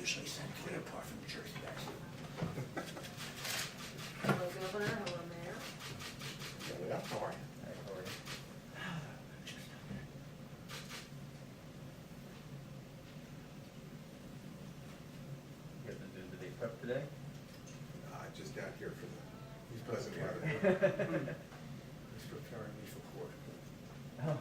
usually sent clear apart from Jersey guys. Hello, Governor. Hello, Mayor. How are you? You have to do the day prep today? I just got here for the present weather. He's preparing me for court. Oh.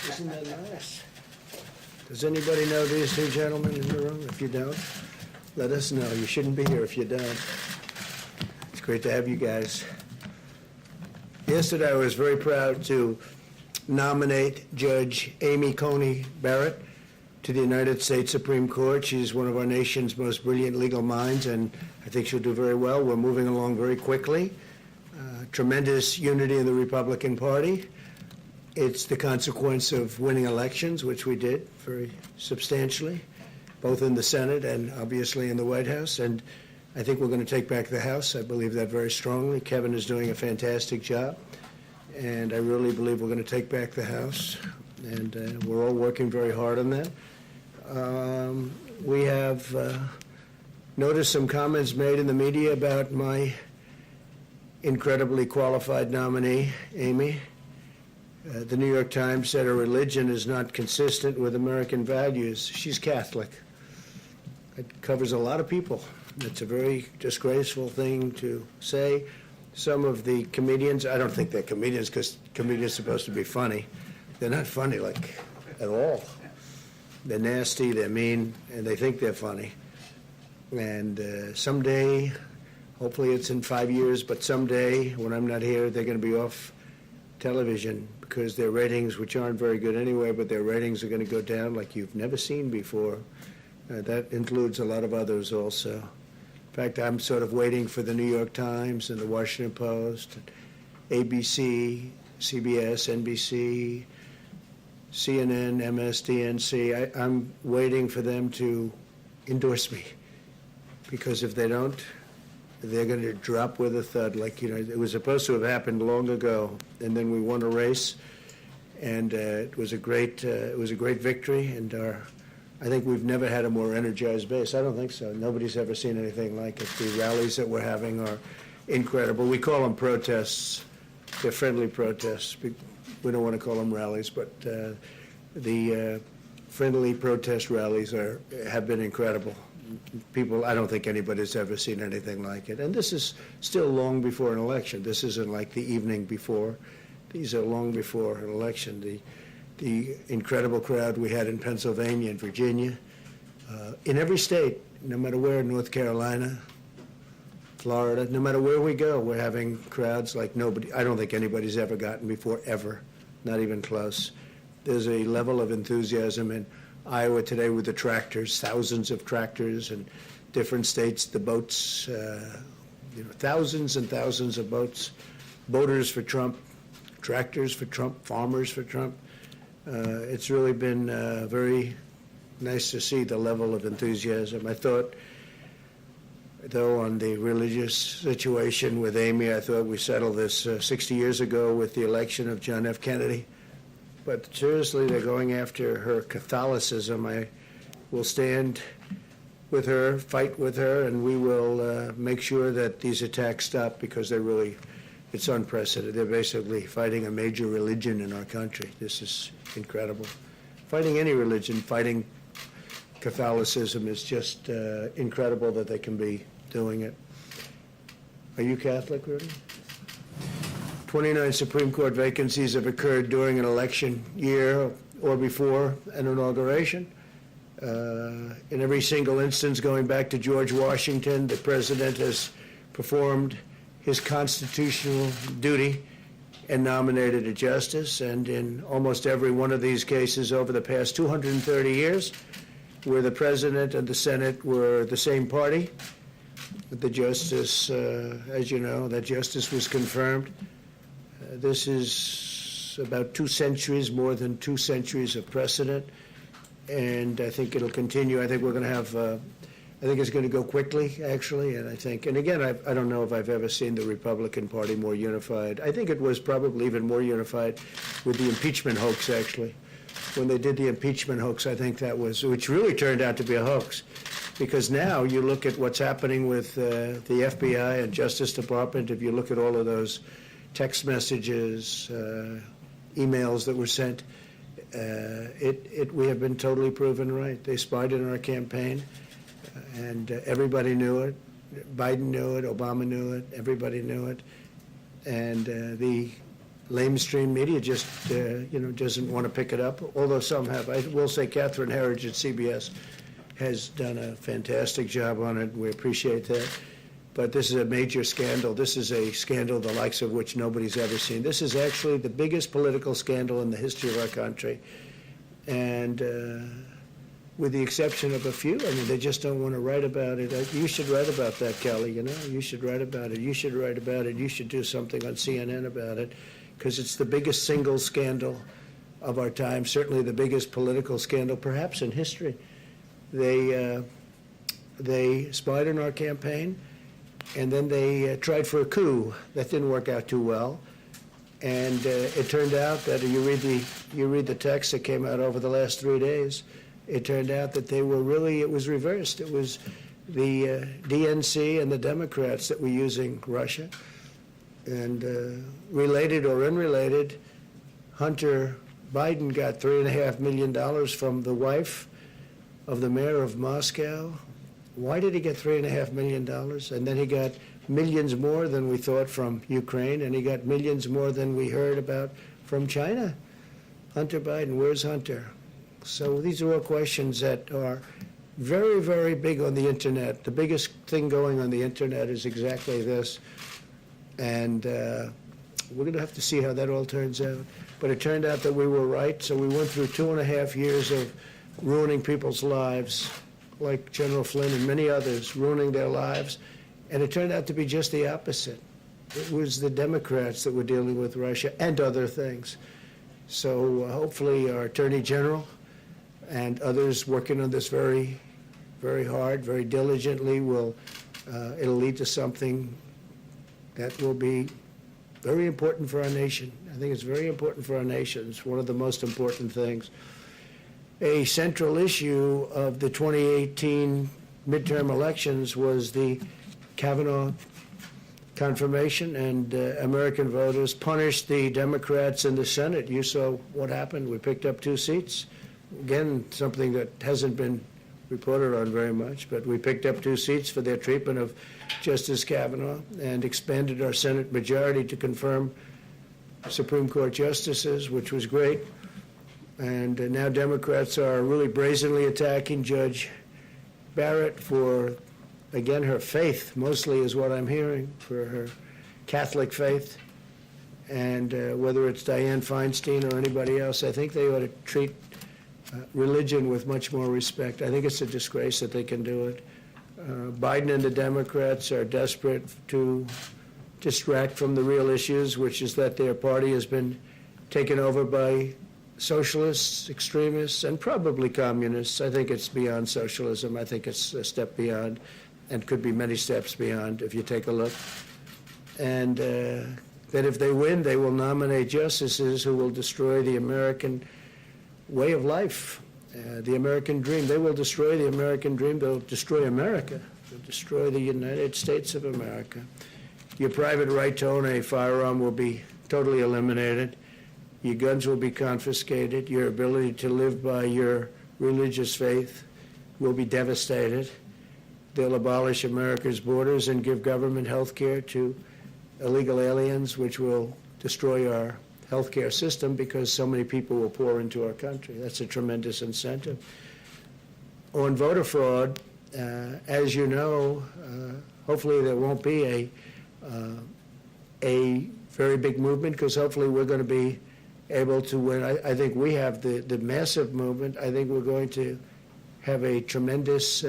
Isn't that nice? Does anybody know these two gentlemen in the room? If you don't, let us know. You shouldn't be here if you don't. It's great to have you guys. Yesterday, I was very proud to nominate Judge Amy Coney Barrett to the United States Supreme Court. She's one of our nation's most brilliant legal minds, and I think she'll do very well. We're moving along very quickly. Tremendous unity in the Republican Party. It's the consequence of winning elections, which we did very substantially, both in the Senate and obviously in the White House. And I think we're going to take back the House. I believe that very strongly. Kevin is doing a fantastic job. And I really believe we're going to take back the House. And we're all working very hard on that. We have noticed some comments made in the media about my incredibly qualified nominee, Amy. The New York Times said her religion is not consistent with American values. She's Catholic. It covers a lot of people. It's a very disgraceful thing to say. Some of the comedians, I don't think they're comedians because comedians are supposed to be funny. They're not funny, like, at all. They're nasty, they're mean, and they think they're funny. And someday, hopefully it's in 5 years, but someday when I'm not here, they're going to be off television because their ratings, which aren't very good anyway, but their ratings are going to go down like you've never seen before. That includes a lot of others also. In fact, I'm sort of waiting for the New York Times and the Washington Post, and ABC, CBS, NBC, CNN, MSDNC. I'm waiting for them to endorse me because if they don't, they're going to drop with a thud. Like, you know, it was supposed to have happened long ago, and then we won a race, and it was a great victory. And I think we've never had a more energized base. I don't think so. Nobody's ever seen anything like it. The rallies that we're having are incredible. We call them protests. They're friendly protests. We don't want to call them rallies, but the friendly protest rallies have been incredible. People, I don't think anybody's ever seen anything like it. And this is still long before an election. This isn't like the evening before. These are long before an election. The incredible crowd we had in Pennsylvania and Virginia, in every state, no matter where, North Carolina, Florida, no matter where we go, we're having crowds like nobody. I don't think anybody's ever gotten before, ever, not even close. There's a level of enthusiasm in Iowa today with the tractors, thousands of tractors in different states, the boats, thousands and thousands of boats, boaters for Trump, tractors for Trump, farmers for Trump. It's really been very nice to see the level of enthusiasm. I thought, though, on the religious situation with Amy, I thought we settled this 60 years ago with the election of John F. Kennedy. But seriously, they're going after her Catholicism. I will stand with her, fight with her, and we will make sure that these attacks stop, because they're really, it's unprecedented. They're basically fighting a major religion in our country. This is incredible. Fighting any religion, fighting Catholicism is just incredible that they can be doing it. Are you Catholic, Rudy? 29 Supreme Court vacancies have occurred during an election year or before an inauguration. In every single instance, going back to George Washington, the president has performed his constitutional duty and nominated a justice. And in almost every one of these cases over the past 230 years, where the president and the Senate were the same party, the justice, as you know, that justice was confirmed. This is about 2 centuries, more than 2 centuries of precedent, and I think it'll continue. I think we're going to have, I think it's going to go quickly, actually, and I think, and again, I don't know if I've ever seen the Republican Party more unified. I think it was probably even more unified with the impeachment hoax, actually. When they did the impeachment hoax, I think that was, which really turned out to be a hoax, because now you look at what's happening with the FBI and Justice Department. If you look at all of those text messages, emails that were sent, we have been totally proven right. They spied in our campaign, and everybody knew it. Biden knew it, Obama knew it, everybody knew it, and the lamestream media just, doesn't want to pick it up, although some have. I will say Catherine Herridge at CBS has done a fantastic job on it. We appreciate that. But this is a major scandal. This is a scandal the likes of which nobody's ever seen. This is actually the biggest political scandal in the history of our country. And with the exception of a few, I mean, they just don't want to write about it. You should write about that, Kelly, You should write about it. You should write about it. You should do something on CNN about it, because it's the biggest single scandal of our time, certainly the biggest political scandal perhaps in history. They spied on our campaign, and then they tried for a coup. That didn't work out too well. And it turned out that you read the text that came out over the last 3 days, it turned out that they were really, it was reversed. It was the DNC and the Democrats that were using Russia. And related or unrelated, Hunter Biden got $3.5 million from the wife of the mayor of Moscow. Why did he get $3.5 million? And then he got millions more than we thought from Ukraine, and he got millions more than we heard about from China. Hunter Biden, where's Hunter? So these are all questions that are very, very big on the internet. The biggest thing going on the internet is exactly this. And we're going to have to see how that all turns out. But it turned out that we were right, so we went through 2.5 years of ruining people's lives, like General Flynn and many others, ruining their lives. And it turned out to be just the opposite. It was the Democrats that were dealing with Russia and other things. So hopefully our Attorney General and others working on this very, very hard, very diligently will, it'll lead to something that will be very important for our nation. I think it's very important for our nation. It's one of the most important things. A central issue of the 2018 midterm elections was the Kavanaugh confirmation, and American voters punished the Democrats in the Senate. You saw what happened. We picked up 2 seats. Again, something that hasn't been reported on very much, but we picked up 2 seats for their treatment of Justice Kavanaugh and expanded our Senate majority to confirm Supreme Court justices, which was great. And now Democrats are really brazenly attacking Judge Barrett for, again, her faith, mostly is what I'm hearing, for her Catholic faith. And whether it's Dianne Feinstein or anybody else, I think they ought to treat religion with much more respect. I think it's a disgrace that they can do it. Biden and the Democrats are desperate to distract from the real issues, which is that their party has been taken over by socialists, extremists, and probably communists. I think it's beyond socialism. I think it's a step beyond, and could be many steps beyond if you take a look. And that if they win, they will nominate justices who will destroy the American way of life. The American dream, they will destroy the American dream. They'll destroy America. They'll destroy the United States of America. Your private right to own a firearm will be totally eliminated. Your guns will be confiscated. Your ability to live by your religious faith will be devastated. They'll abolish America's borders and give government health care to illegal aliens, which will destroy our healthcare system because so many people will pour into our country. That's a tremendous incentive. On voter fraud, as you know, hopefully there won't be a very big movement because hopefully we're going to be able to win. I think we have the massive movement. I think we're going to have a tremendous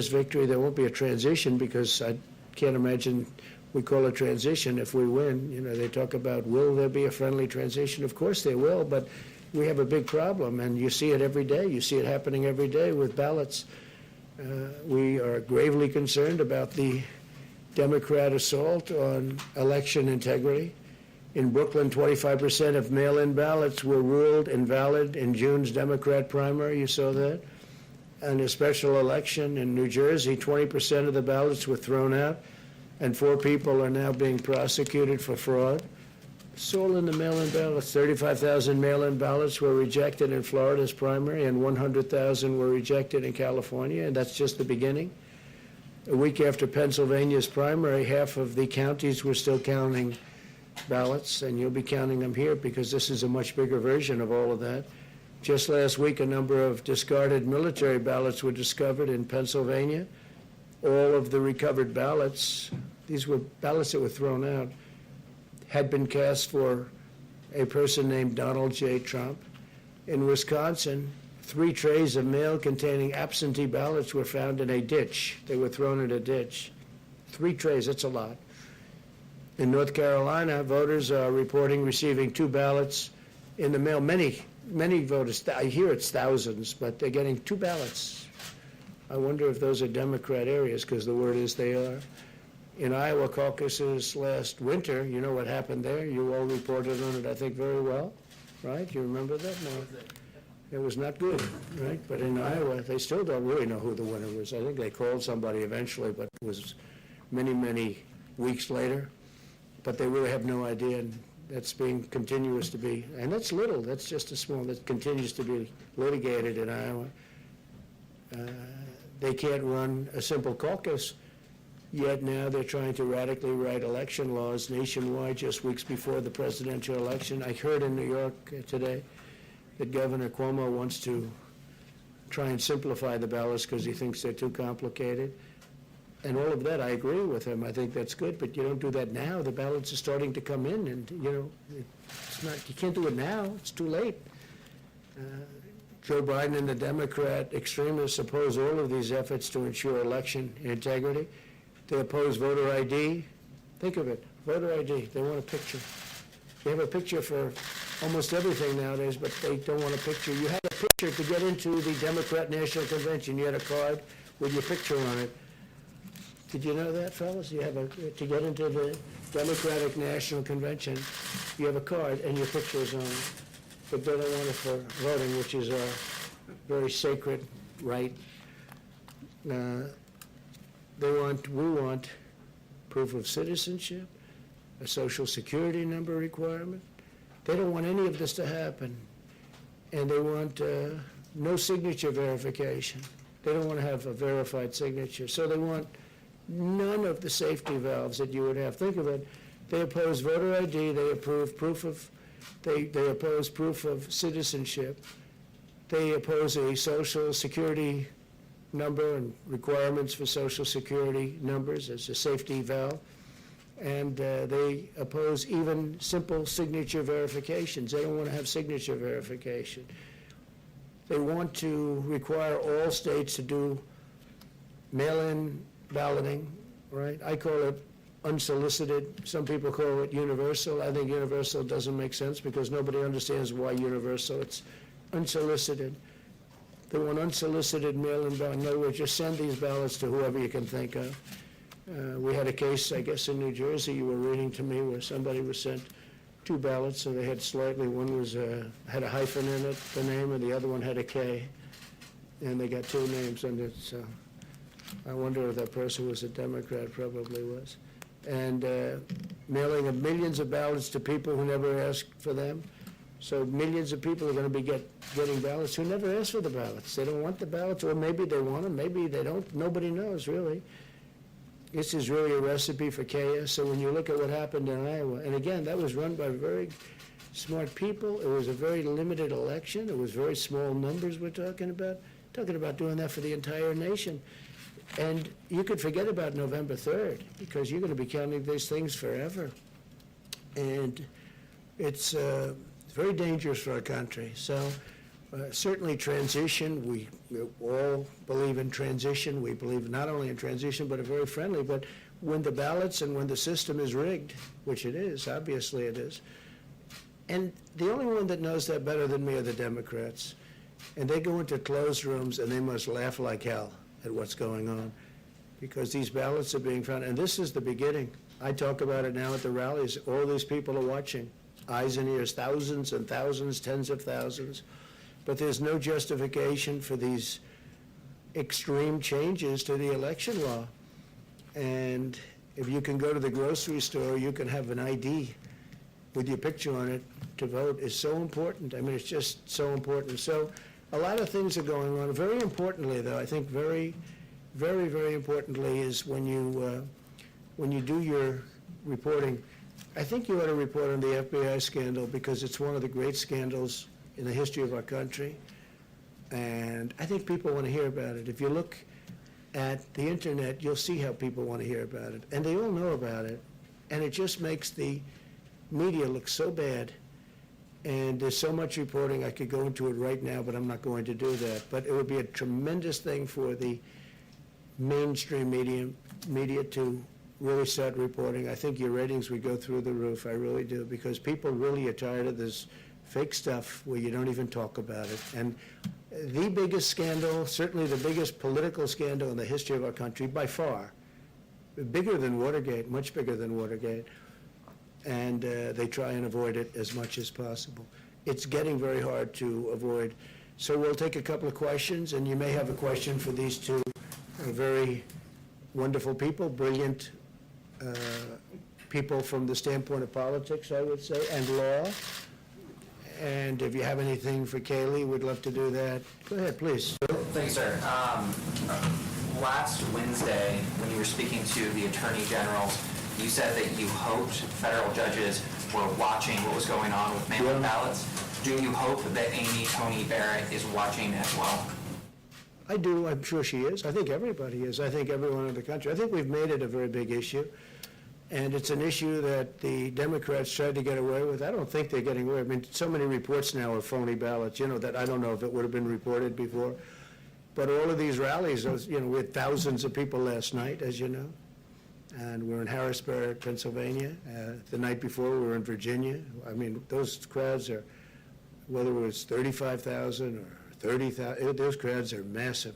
victory. There won't be a transition because I can't imagine we call a transition if we win. You know, they talk about, will there be a friendly transition? Of course there will, but we have a big problem, and you see it every day. You see it happening every day with ballots. We are gravely concerned about the Democrat assault on election integrity. In Brooklyn, 25% of mail-in ballots were ruled invalid in June's Democrat primary. You saw that. And a special election in New Jersey, 20% of the ballots were thrown out, and 4 people are now being prosecuted for fraud. It's all in the mail-in ballots. 35,000 mail-in ballots were rejected in Florida's primary, and 100,000 were rejected in California, and that's just the beginning. A week after Pennsylvania's primary, half of the counties were still counting ballots, and you'll be counting them here because this is a much bigger version of all of that. Just last week, a number of discarded military ballots were discovered in Pennsylvania. All of the recovered ballots, these were ballots that were thrown out, had been cast for a person named Donald J. Trump. In Wisconsin, 3 trays of mail containing absentee ballots were found in a ditch. They were thrown in a ditch. 3 trays, that's a lot. In North Carolina, voters are reporting receiving 2 ballots in the mail. Many voters, I hear it's thousands, but they're getting 2 ballots. I wonder if those are Democrat areas, because the word is they are. In Iowa caucuses last winter, you know what happened there? You all reported on it, I think, very well, right? You remember that? No. It was not good, right? But in Iowa, they still don't really know who the winner was. I think they called somebody eventually, but it was many, many weeks later. But they really have no idea, and that's being continuous to be, and that's little, that's just a small, that continues to be litigated in Iowa. They can't run a simple caucus, yet now they're trying to radically write election laws nationwide just weeks before the presidential election. I heard in New York today that Governor Cuomo wants to try and simplify the ballots because he thinks they're too complicated. And all of that, I agree with him. I think that's good, but you don't do that now. The ballots are starting to come in, and, you know, it's not, you can't do it now. It's too late. Joe Biden and the Democrat extremists oppose all of these efforts to ensure election integrity. They oppose voter ID. Think of it, voter ID. They want a picture. They have a picture for almost everything nowadays, but they don't want a picture. You had a picture to get into the Democrat National Convention. You had a card with your picture on it. Did you know that, fellas? You have to get into the Democratic National Convention, you have a card and your picture is on it. But they don't want it for voting, which is a very sacred right. We want proof of citizenship, a social security number requirement. They don't want any of this to happen. And they want no signature verification. They don't want to have a verified signature. So they want none of the safety valves that you would have. Think of it. They oppose voter ID. They oppose proof of citizenship. They oppose a social security number and requirements for social security numbers as a safety valve. And they oppose even simple signature verifications. They don't want to have signature verification. They want to require all states to do mail-in balloting, right? I call it unsolicited. Some people call it universal. I think universal doesn't make sense because nobody understands why universal. It's unsolicited. They want unsolicited mail-in ballot. In other words, just send these ballots to whoever you can think of. We had a case, I guess, in New Jersey you were reading to me where somebody was sent two ballots, so they had slightly, one was, had a hyphen in it, the name, and the other one had a K. And they got two names on it, so I wonder if that person was a Democrat, probably was. And mailing of millions of ballots to people who never asked for them. So millions of people are going to be getting ballots who never asked for the ballots. They don't want the ballots, or maybe they want them, maybe they don't. Nobody knows, really. This is really a recipe for chaos. So when you look at what happened in Iowa, and again, that was run by very smart people. It was a very limited election. It was very small numbers we're talking about doing that for the entire nation. And you could forget about November 3rd, because you're going to be counting these things forever. And it's very dangerous for our country. So certainly transition, we all believe in transition. We believe not only in transition, but a very friendly. But when the ballots and when the system is rigged, which it is, obviously it is, and the only one that knows that better than me are the Democrats. And they go into closed rooms and they must laugh like hell at what's going on, because these ballots are being found. And this is the beginning. I talk about it now at the rallies. All these people are watching. Eyes and ears, thousands and thousands, tens of thousands. But there's no justification for these extreme changes to the election law. And if you can go to the grocery store, you can have an ID with your picture on it to vote is so important. I mean, it's just so important. So a lot of things are going on. Very importantly, though, I think very, very, very importantly is when you do your reporting, I think you ought to report on the FBI scandal, because it's one of the great scandals in the history of our country. And I think people want to hear about it. If you look at the internet, you'll see how people want to hear about it. And they all know about it. And it just makes the media look so bad. And there's so much reporting, I could go into it right now, but I'm not going to do that. But it would be a tremendous thing for the mainstream media to really start reporting. I think your ratings would go through the roof, I really do, because people really are tired of this fake stuff where you don't even talk about it. And the biggest scandal, certainly the biggest political scandal in the history of our country, by far, bigger than Watergate, much bigger than Watergate, and they try and avoid it as much as possible. It's getting very hard to avoid. So we'll take a couple of questions, and you may have a question for these two very wonderful people, brilliant people from the standpoint of politics, I would say, and law. And if you have anything for Kaylee, we'd love to do that. Go ahead, please. Thanks, sir. Last Wednesday, when you were speaking to the attorney generals, you said that you hoped federal judges were watching what was going on with mail-in ballots. Do you hope that Amy Coney Barrett is watching as well? I do. I'm sure she is. I think everybody is. I think everyone in the country. I think we've made it a very big issue. And it's an issue that the Democrats tried to get away with. I don't think they're getting away. I mean, so many reports now of phony ballots, that I don't know if it would have been reported before. But all of these rallies, we had thousands of people last night, as you know. And we're in Harrisburg, Pennsylvania. The night before, we were in Virginia. I mean, those crowds are, whether it was 35,000 or 30,000, those crowds are massive.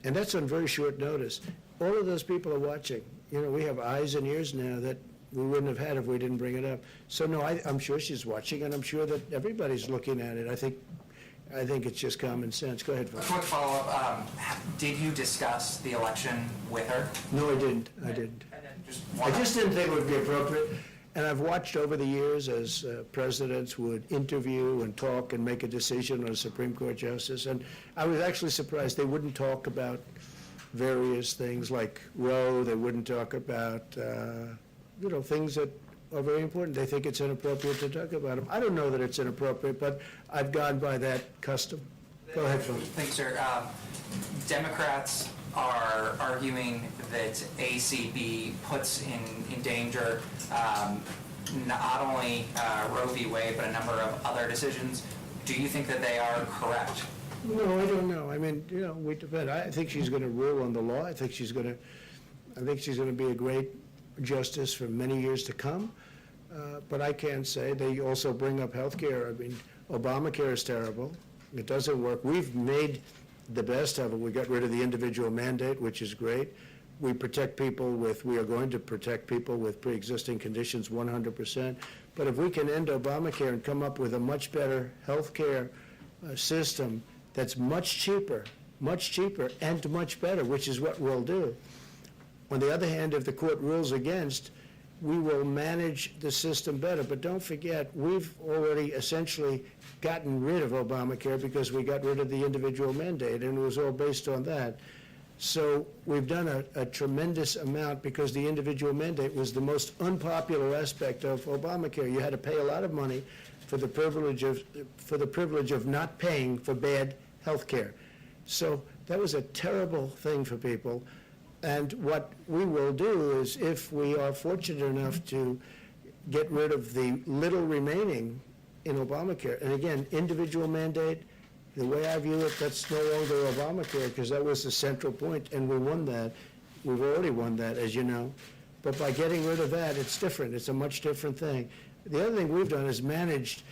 And that's on very short notice. All of those people are watching. We have eyes and ears now that we wouldn't have had if we didn't bring it up. So no, I'm sure she's watching, and I'm sure that everybody's looking at it. I think it's just common sense. Go ahead, A Phil. quick follow-up. Did you discuss the election with her? No, I didn't. And then I just didn't think it would be appropriate. And I've watched over the years as presidents would interview and talk and make a decision on a Supreme Court justice. And I was actually surprised they wouldn't talk about various things like Roe. They wouldn't talk about, things that are very important. They think it's inappropriate to talk about them. I don't know that it's inappropriate, but I've gone by that custom. Go ahead, Phil. Thanks, sir. Democrats are arguing that ACB puts in danger not only Roe v. Wade, but a number of other decisions. Do you think that they are correct? No, I don't know. I mean, we depend. I think she's going to rule on the law. I think she's going to be a great justice for many years to come. But I can't say. They also bring up health care. I mean, Obamacare is terrible. It doesn't work. We've made the best of it. We got rid of the individual mandate, which is great. We are going to protect people with pre-existing conditions 100%. But if we can end Obamacare and come up with a much better health care system that's much cheaper, and much better, which is what we'll do. On the other hand, if the court rules against, we will manage the system better. But don't forget, we've already essentially gotten rid of Obamacare because we got rid of the individual mandate, and it was all based on that. So we've done a tremendous amount because the individual mandate was the most unpopular aspect of Obamacare. You had to pay a lot of money for the privilege of not paying for bad health care. So that was a terrible thing for people. And what we will do is, if we are fortunate enough to get rid of the little remaining in Obamacare, and again, individual mandate, the way I view it, that's no longer Obamacare, because that was the central point, and we won that. We've already won that, as you know. But by getting rid of that, it's different. It's a much different thing. The other thing we've done is managed.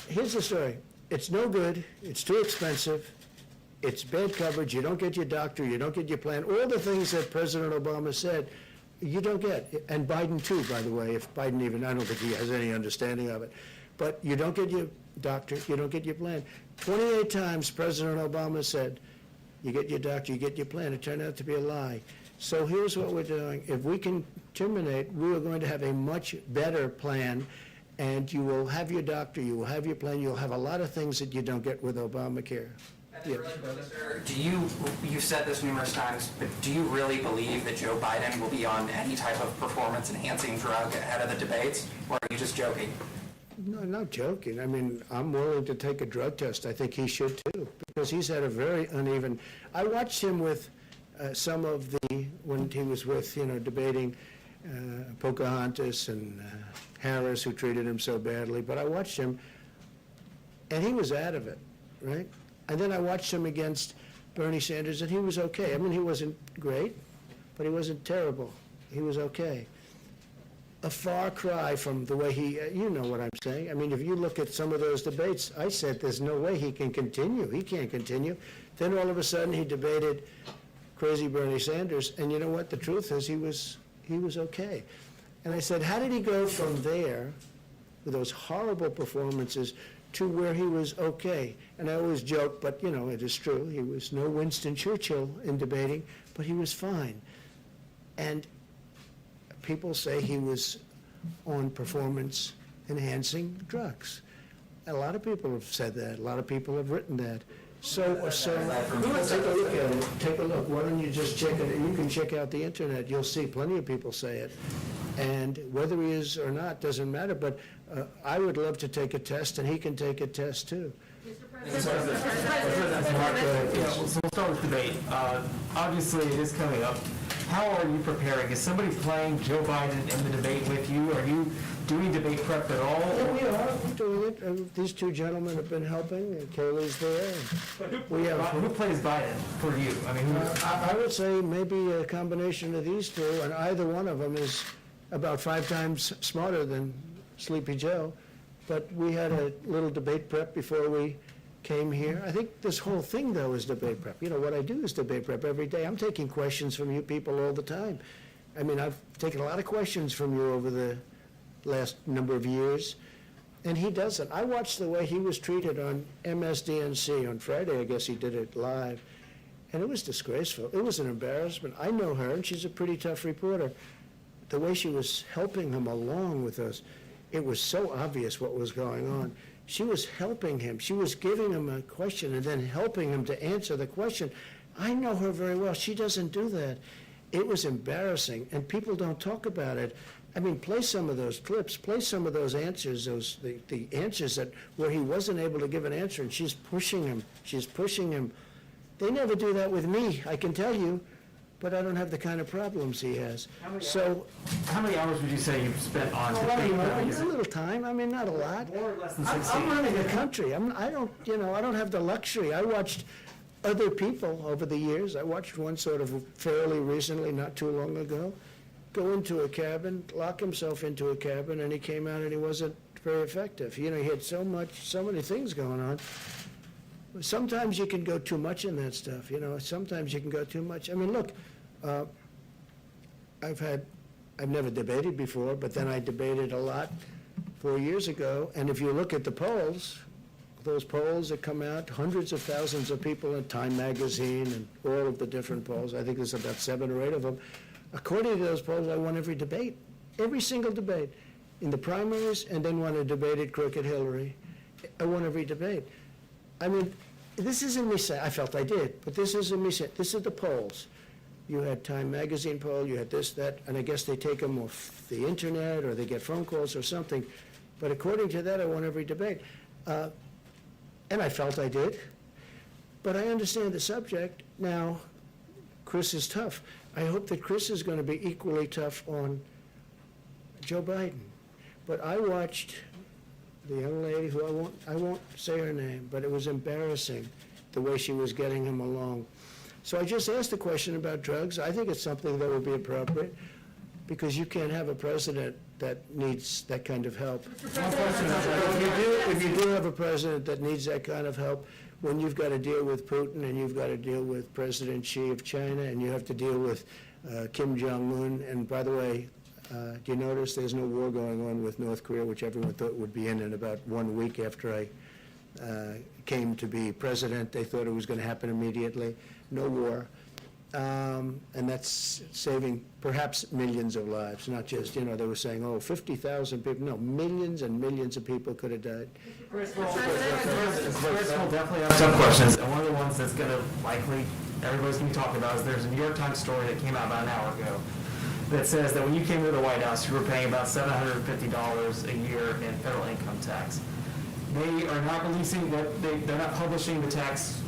Here's the story. It's no good. It's too expensive. It's bad coverage. You don't get your doctor. You don't get your plan. All the things that President Obama said, you don't get. And Biden, too, by the way. If Biden even, I don't think he has any understanding of it. But you don't get your doctor. You don't get your plan. 28 times President Obama said, you get your doctor, you get your plan. It turned out to be a lie. So here's what we're doing. If we can terminate, we are going to have a much better plan, and you will have your doctor, you will have your plan, you'll have a lot of things that you don't get with Obamacare. Yeah. Sir, you've said this numerous times, but do you really believe that Joe Biden will be on any type of performance-enhancing drug ahead of the debates, or are you just joking? No, I'm not joking. I mean, I'm willing to take a drug test. I think he should too, because he's had a very uneven. I watched him with some of when he was with, debating Pocahontas and Harris, who treated him so badly. But I watched him, and he was out of it, right? And then I watched him against Bernie Sanders, and he was okay. I mean, he wasn't great, but he wasn't terrible. He was okay. A far cry from the way you know what I'm saying. I mean, if you look at some of those debates, I said there's no way he can continue. He can't continue. Then all of a sudden he debated crazy Bernie Sanders, and you know what? The truth is he was okay. And I said, how did he go from there with those horrible performances to where he was okay? And I always joke, but it is true. He was no Winston Churchill in debating, but he was fine. And people say he was on performance-enhancing drugs. A lot of people have said that. A lot of people have written that. So take a look at it. Take a look. Why don't you just check it? You can check out the internet. You'll see plenty of people say it. And whether he is or not doesn't matter. But I would love to take a test, and he can take a test too. Mr. President. So we'll start with debate. Obviously, it is coming up. How are you preparing? Is somebody playing Joe Biden in the debate with you? Are you doing debate prep at all? Yeah, we are. We're doing it. These two gentlemen have been helping, and Kaylee's there. But who plays Biden for you? I mean, I would say maybe a combination of these two, and either one of them is about 5 times smarter than Sleepy Joe. But we had a little debate prep before we came here. I think this whole thing, though, is debate prep. What I do is debate prep every day. I'm taking questions from you people all the time. I mean, I've taken a lot of questions from you over the last number of years, and he doesn't. I watched the way he was treated on MSDNC on Friday. I guess he did it live, and it was disgraceful. It was an embarrassment. I know her, and she's a pretty tough reporter. The way she was helping him along with us, it was so obvious what was going on. She was helping him. She was giving him a question and then helping him to answer the question. I know her very well. She doesn't do that. It was embarrassing, and people don't talk about it. I mean, play some of those clips, play some of those answers, the answers where he wasn't able to give an answer, and she's pushing him. They never do that with me, I can tell you, but I don't have the kind of problems he has. how many hours would you say you've spent on debate prep? A little time. I mean, not a lot. More or less than 60. I'm running a country. I don't have the luxury. I watched other people over the years. I watched one sort of fairly recently, not too long ago, go into a cabin, lock himself into a cabin, and he came out and he wasn't very effective. He had so many things going on. Sometimes you can go too much in that stuff, Sometimes you can go too much. I mean, look, I've never debated before, but then I debated a lot 4 years ago, and if you look at the polls, those polls that come out, hundreds of thousands of people in Time Magazine and all of the different polls, I think there's about 7 or 8 of them, according to those polls, I won every debate, every single debate, in the primaries, and then when I debated Crooked Hillary. I won every debate. I mean, this isn't me saying, I felt I did, but this isn't me saying, this is the polls. You had Time Magazine poll, you had this, that, and I guess they take them off the internet, or they get phone calls or something. But according to that, I won every debate. And I felt I did. But I understand the subject. Now, Chris is tough. I hope that Chris is going to be equally tough on Joe Biden. But I watched the young lady who I won't say her name, but it was embarrassing the way she was getting him along. So I just asked the question about drugs. I think it's something that would be appropriate, because you can't have a president that needs that kind of help. If you do have a president that needs that kind of help, when you've got to deal with Putin, and you've got to deal with President Xi of China, and you have to deal with Kim Jong-un, and by the way, do you notice there's no war going on with North Korea, which everyone thought would be in about 1 week after I came to be president. They thought it was going to happen immediately. No war. And that's saving perhaps millions of lives, not just, they were saying, 50,000 people. No, millions and millions of people could have died. Chris will definitely have some questions, and one of the ones that's going to likely, everybody's going to be talking about is there's a New York Times story that came out about an hour ago that says that when you came to the White House, you were paying about $750 a year in federal income tax. They are not releasing that, they're not publishing the tax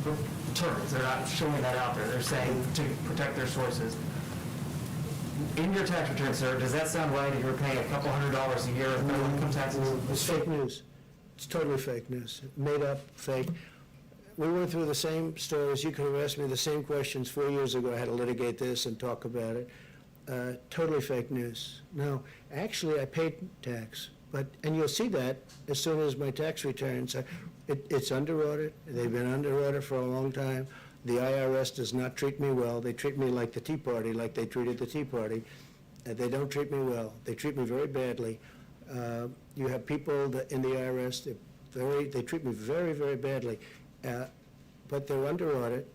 returns. They're not showing that out there. They're saying to protect their sources. In your tax return, sir, does that sound right that you're paying a couple $100s a year in federal income taxes? It's fake news. It's totally fake news. Made up, fake. We went through the same stories. You could have asked me the same questions 4 years ago. I had to litigate this and talk about it. Totally fake news. No, actually, I paid tax. And you'll see that as soon as my tax returns. It's under audit. They've been under audit for a long time. The IRS does not treat me well. They treat me like the Tea Party, like they treated the Tea Party. They don't treat me well. They treat me very badly. You have people in the IRS, they treat me very, very badly. But they're under audit.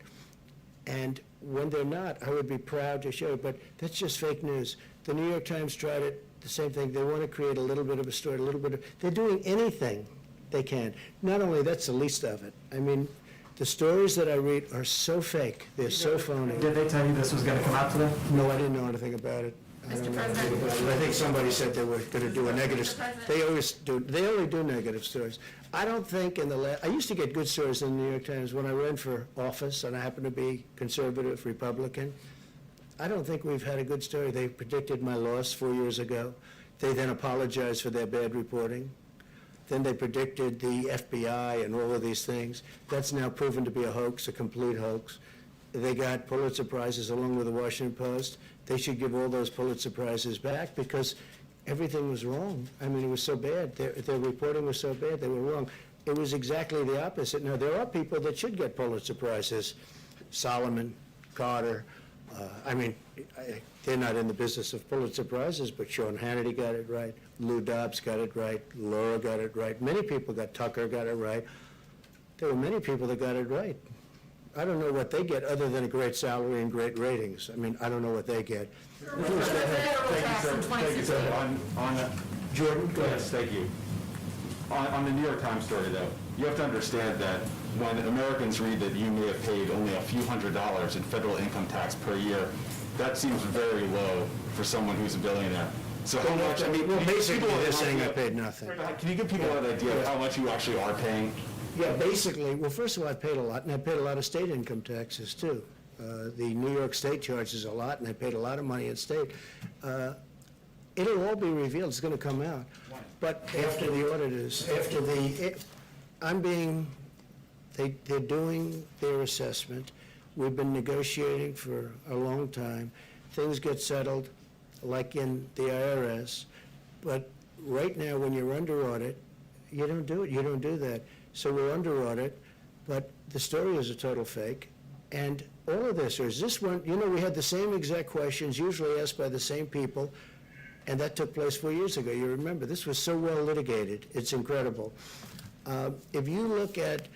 And when they're not, I would be proud to show it. But that's just fake news. The New York Times tried it. The same thing. They want to create a little bit of a story, they're doing anything they can. Not only, that's the least of it. I mean, the stories that I read are so fake. They're so phony. Did they tell you this was going to come out today? No, I didn't know anything about it. I don't know anything about it. I think somebody said they were going to do a negative. They only do negative stories. I don't think I used to get good stories in the New York Times when I ran for office, and I happened to be conservative Republican. I don't think we've had a good story. They predicted my loss 4 years ago. They then apologized for their bad reporting. Then they predicted the FBI and all of these things. That's now proven to be a hoax, a complete hoax. They got Pulitzer Prizes along with the Washington Post. They should give all those Pulitzer Prizes back because everything was wrong. I mean, it was so bad. Their reporting was so bad, they were wrong. It was exactly the opposite. Now, there are people that should get Pulitzer Prizes. Solomon, Carter. They're not in the business of Pulitzer Prizes, but Sean Hannity got it right. Lou Dobbs got it right. Laura got it right. Many people Tucker got it right. There were many people that got it right. I don't know what they get other than a great salary and great ratings. I mean, I don't know what they get. Thank you, sir. Thank you, sir. Jordan, go ahead. Yes, thank you. On the New York Times story, though, you have to understand that when Americans read that you may have paid only a few $100s in federal income tax per year, that seems very low for someone who's a billionaire. So how much, Well, basically, they're saying I paid nothing. Can you give people an idea of how much you actually are paying? Yeah, basically, well, first of all, I paid a lot, and I paid a lot of state income taxes, too. The New York State charges a lot, and I paid a lot of money in state. It'll all be revealed. It's going to come out. But after the auditors, they're doing their assessment. We've been negotiating for a long time. Things get settled, like in the IRS. But right now, when you're under audit, you don't do it. You don't do that. So we're under audit, but the story is a total fake. And all of this, or is this one, we had the same exact questions, usually asked by the same people, And that took place 4 years ago. You remember, this was so well litigated. It's incredible. If you look at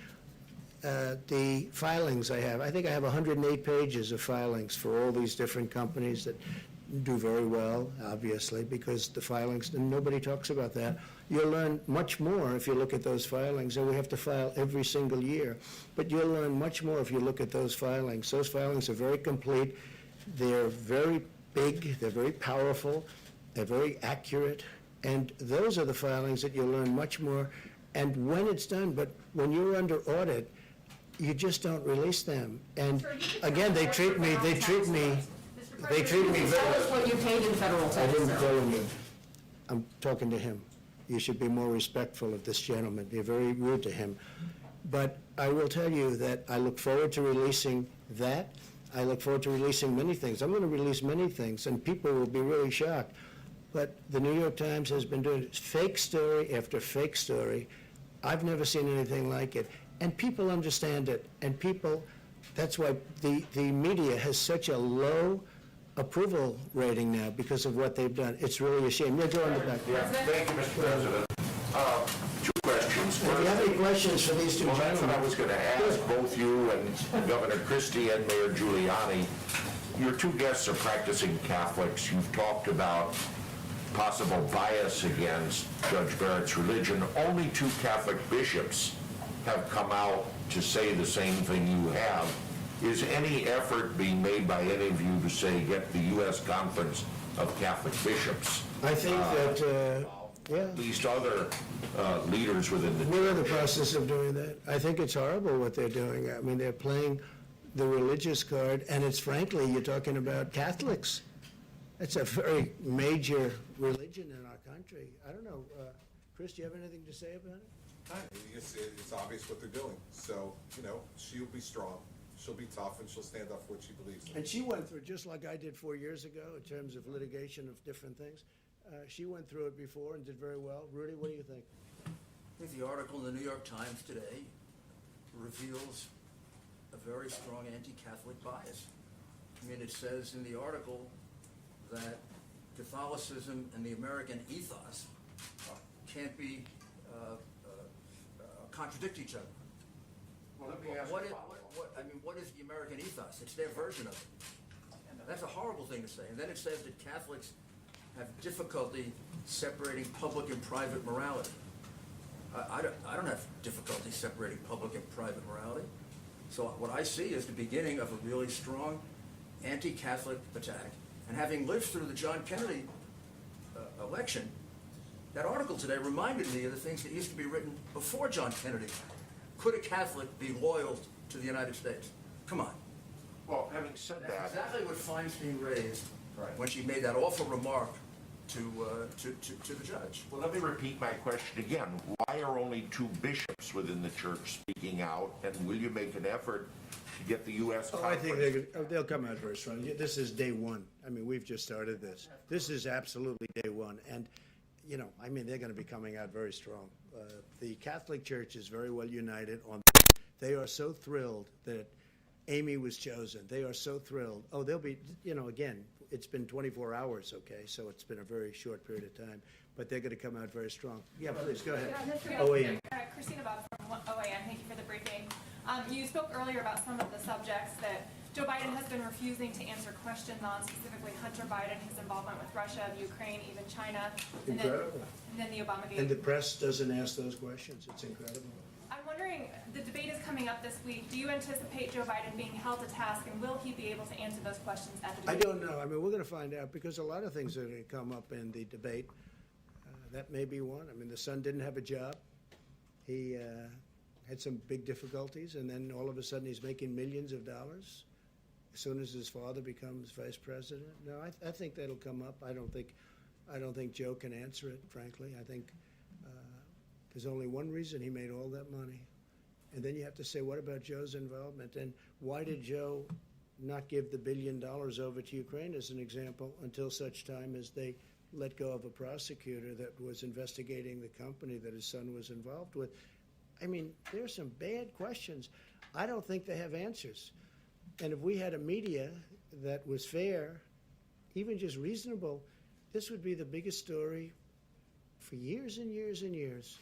the filings I think I have 108 pages of filings for all these different companies that do very well, obviously, because the filings, and nobody talks about that. You'll learn much more if you look at those filings, and we have to file every single year. But you'll learn much more if you look at those filings. Those filings are very complete. They're very big. They're very powerful. They're very accurate. And those are the filings that you'll learn much more. And when it's done, but when you're under audit, you just don't release them. And again, they treat me Tell us what you paid in federal I taxes. didn't call him. I'm talking to him. You should be more respectful of this gentleman. You're very rude to him. But I will tell you that I look forward to releasing that. I look forward to releasing many things. I'm going to release many things, and people will be really shocked. But the New York Times has been doing fake story after fake story. I've never seen anything like it. And people understand it. And people, that's why the media has such a low approval rating now because of what they've done. It's really a shame. Yeah, go on the back. Thank you, Mr. President. Two questions. If you have any questions for these two Well, that's what I gentlemen, was going to ask, both you and Governor Christie and Mayor Giuliani. Your two guests are practicing Catholics. You've talked about possible bias against Judge Barrett's religion. Only two Catholic bishops have come out to say the same thing you have. Is any effort being made by any of you to say, get the U.S. Conference of Catholic Bishops, I think that, yeah. at least other leaders within the We're in the process of doing that. I think it's horrible what they're doing. I mean, they're playing the religious card, and it's frankly, you're talking about Catholics. It's a very major religion in our country. I don't know, Chris, do you have anything to say about it? It's obvious what they're doing. So, she'll be strong, she'll be tough, and she'll stand up for what she believes in. And she went through, just like I did 4 years ago, in terms of litigation of different things. She went through it before and did very well. Rudy, what do you think? I think the article in the New York Times today reveals a very strong anti-Catholic bias. I mean, it says in the article that Catholicism and the American ethos can't be contradict each other. Well, let me ask What you is, a follow-up. what is the American ethos? It's their version of it. That's a horrible thing to say. And then it says that Catholics have difficulty separating public and private morality. I don't have difficulty separating public and private morality. So what I see is the beginning of a really strong anti-Catholic attack. And having lived through the John Kennedy election, that article today reminded me of the things that used to be written before John Kennedy. Could a Catholic be loyal to the United States? Come on. Well, having said That's that, exactly what Feinstein raised Right. when she made that awful remark to the judge. well, let me repeat my question again. Why are only two bishops within the church speaking out, and will you make an effort to get the U.S. Oh, I Conference? think they'll come out very strong. This is day one. I mean, we've just started this. This is absolutely day one. And, I mean, they're going to be coming out very strong. The Catholic Church is very well united on this. They are so thrilled that Amy was chosen. They are so thrilled. Oh, they'll be, again, it's been 24 hours, okay? So it's been a very short period of time. But they're going to come out very strong. Yeah, please, go ahead. OAM. Christina Bob from OAM, thank you for the briefing. You spoke earlier about some of the subjects that Joe Biden has been refusing to answer questions on, specifically Hunter Biden, his involvement with Russia, Ukraine, even China. Incredible. And then the Obamagate. And the press doesn't ask those questions. It's incredible. I'm wondering, the debate is coming up this week. Do you anticipate Joe Biden being held to task, and will he be able to answer those questions at the I debate? don't know. I mean, we're going to find out because a lot of things are going to come up in the debate. That may be one. I mean, the son didn't have a job. He had some big difficulties, and then all of a sudden he's making millions of dollars as soon as his father becomes vice president. No, I think that'll come up. I don't think Joe can answer it, frankly. I think there's only one reason he made all that money. And then you have to say, what about Joe's involvement? And why did Joe not give the $1 billion over to Ukraine, as an example, until such time as they let go of a prosecutor that was investigating the company that his son was involved with? I mean, there are some bad questions. I don't think they have answers. And if we had a media that was fair, even just reasonable, this would be the biggest story for years and years and years.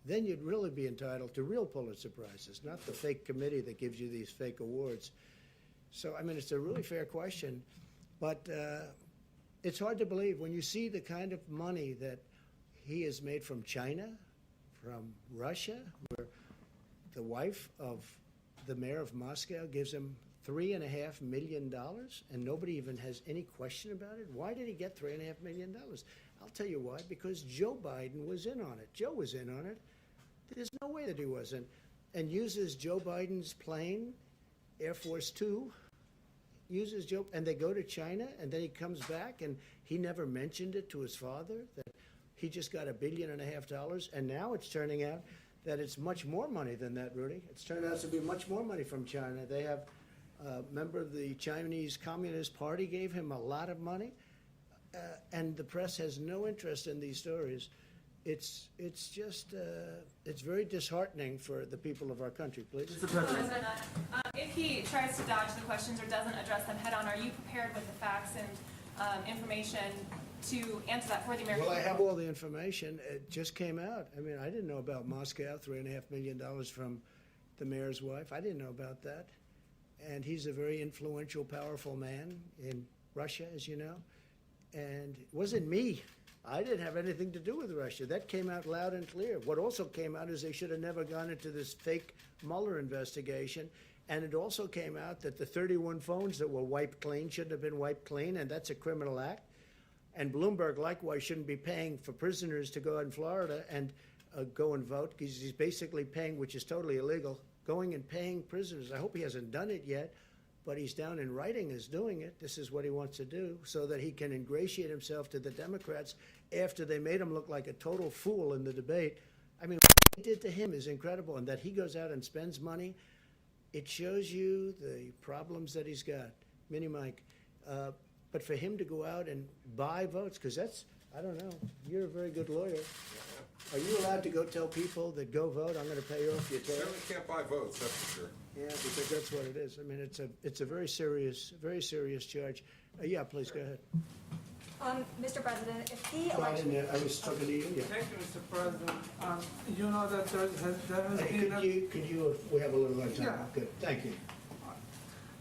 Then you'd really be entitled to real Pulitzer Prizes, not the fake committee that gives you these fake awards. So, I mean, it's a really fair question, but it's hard to believe when you see the kind of money that he has made from China, from Russia, where the wife of the mayor of Moscow gives him $3.5 million, and nobody even has any question about it. Why did he get $3.5 million? I'll tell you why, because Joe Biden was in on it. Joe was in on it. There's no way that he wasn't. And uses Joe Biden's plane, Air Force Two, uses Joe, and they go to China, and then he comes back, and he never mentioned it to his father, that he just got $1.5 billion, and now it's turning out that it's much more money than that, Rudy. It's turned out to be much more money from China. They have a member of the Chinese Communist Party gave him a lot of money, and the press has no interest in these stories. It's just, it's very disheartening for the people of our country, please. Mr. President, if he tries to dodge the questions or doesn't address them head on, are you prepared with the facts and information to answer that for the American Well, I people? have all the information. It just came out. I mean, I didn't know about Moscow, $3.5 million from the mayor's wife. I didn't know about that. And he's a very influential, powerful man in Russia, as you know. And it wasn't me. I didn't have anything to do with Russia. That came out loud and clear. What also came out is they should have never gone into this fake Mueller investigation. And it also came out that the 31 phones that were wiped clean shouldn't have been wiped clean, and that's a criminal act. And Bloomberg, likewise, shouldn't be paying for prisoners to go out in Florida and go and vote, because he's basically paying, which is totally illegal, going and paying prisoners. I hope he hasn't done it yet, but he's down in writing as doing it. This is what he wants to do so that he can ingratiate himself to the Democrats after they made him look like a total fool in the debate. I mean, what they did to him is incredible, and that he goes out and spends money, it shows you the problems that he's got. Mini Mike. But for him to go out and buy votes, because that's, I don't know, you're a very good lawyer. Are you allowed to go tell people that go vote, I'm going to pay off your tab? Certainly can't buy votes, that's for sure. Yeah, because that's what it is. I mean, it's a very serious charge. Yeah, please, go ahead. Mr. President, if the No, I election... didn't, I was talking to you, yeah. Thank you, Mr. President. You know that there has Hey, been... could you, we have a little more time. Yeah. Good, thank you.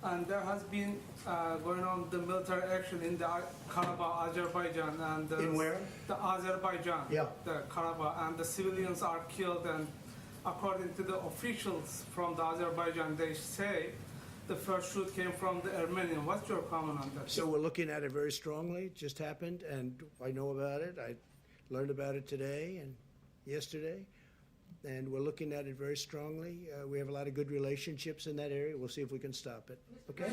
And there has been going on the military action in the Karabakh, Azerbaijan, and In where? the Azerbaijan, Yeah. the Karabakh, and the civilians are killed. And according to the officials from the Azerbaijan, they say the first shoot came from the Armenian. What's your comment on that? So we're looking at it very strongly. It just happened, and I know about it. I learned about it today and yesterday, and we're looking at it very strongly. We have a lot of good relationships in that area. We'll see if we can stop it. Okay?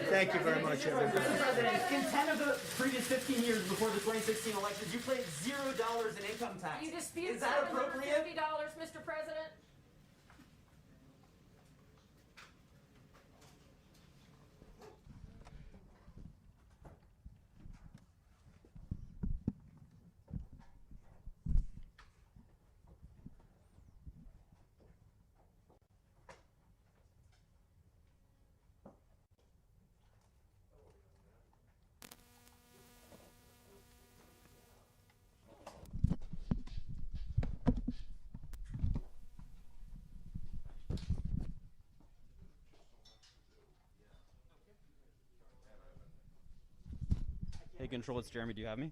Thank you very much, everybody. Mr. President, in 10 of the previous 15 years before the 2016 elections, you paid $0 in income tax. You dispute Is that appropriate? $750, Mr. President? Hey, Control, it's Jeremy. Do you have me?